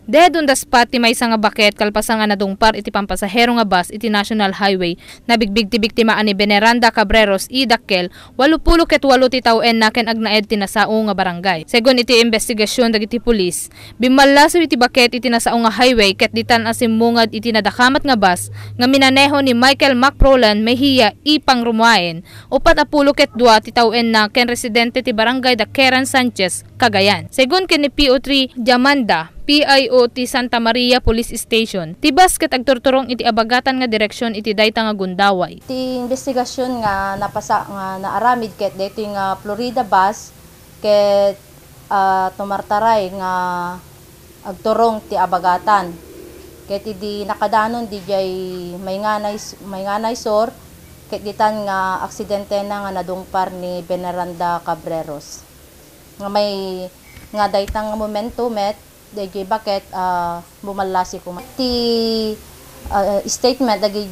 Dead on the spot ti may nga baket kalpasan nga nadungpar iti pampasahero nga bus iti National Highway na bigbig ti biktima ani Veneranda Cabreros idakkel 80 ket 8 ti tawen na ken agnaed ti nasao nga barangay. Segon iti investigasyon dagiti pulis, bimalaso iti baket iti nasao nga highway ket ditan asimungad iti nadakamat nga bus nga minaneho ni Michael McProlan Mejia ipang rumuaen 40 ket 2 ti tawen na ken residente ti barangay Daqueran Sanchez, Cagayan. Segon ken ni PO3 Diamanda PIO ti Santa Maria Police Station, ti bus ket agturturong iti abagatan nga direksyon iti dayta nga Gundaway. Ti investigasyon nga napasa nga naaramid ket dayto nga Florida bus ket tumartaray nga agturong ti abagatan. Ket idi nakadanon dijay may nganay sor ket ditan nga aksidente na nga nadungpar ni Veneranda Cabreros. Nga may nga dayta nga momento met DJ baket bumalasi ko ti statement dagi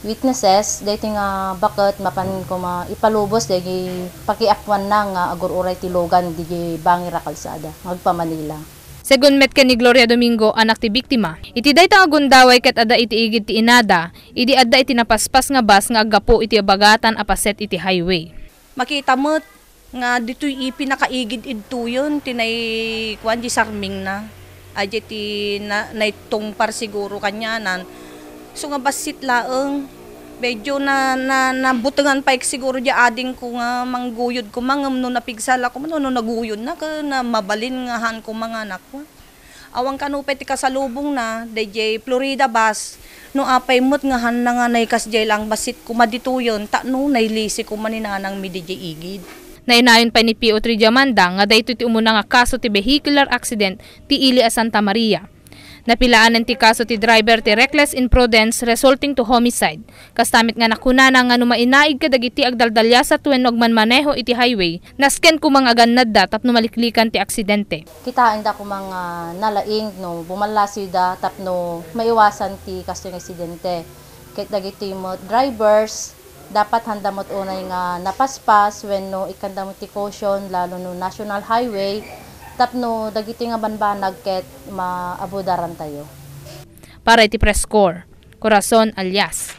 witnesses dayto nga baket mapan ko ipalubos dagi pakiakwan na nga agur uray ti logan DJ Bangira Kalsada magpa Manila. Segon met ken ni Gloria Domingo anak ti biktima, iti dayta nga Gundaway ket adda iti igid ti inada, idi adda iti napaspas nga bus nga aggapo iti abagatan apaset iti highway. Makita mo nga dito'y pinakaigid idto yun, tinay kuan di sarming na. Adya ti naitong par siguro kanyanan. So nga basit laeng, medyo nabutangan pa siguro di ading ko nga mangguyod ko mga no napigsala ko no naguyod na ka na mabalin nga han ko mga anak ko. Awang kanupay ti kasalubong na, DJ Florida bus, no apay mo't nga han na nga naikas jay lang basit ko madito yun, ta no nailisi ko maninanang mi DJ igid. Nainayon pa ni PO3 Diamanda nga dayto ti umuna nga kaso ti vehicular accident ti Ili a Santa Maria. Napilaanan ti kaso ti driver ti reckless imprudence resulting to homicide. Kastamit nga nakunana nga numainaig kadagiti agdaldalyasa wenno agmanmaneho iti highway, nasken ko mga ganad da tapno maliklikan ti aksidente. Kitaan da ko mga nalaing no bumalasi da tapno maiwasan ti kaso ng aksidente. Ket dagiti mo drivers dapat handamot unay nga napaspas wenno ikandamot ti caution lalo no National Highway tapno dagiti nga banbanag ket maabudaran tayo. Para iti Press Corps, Corazon Alias.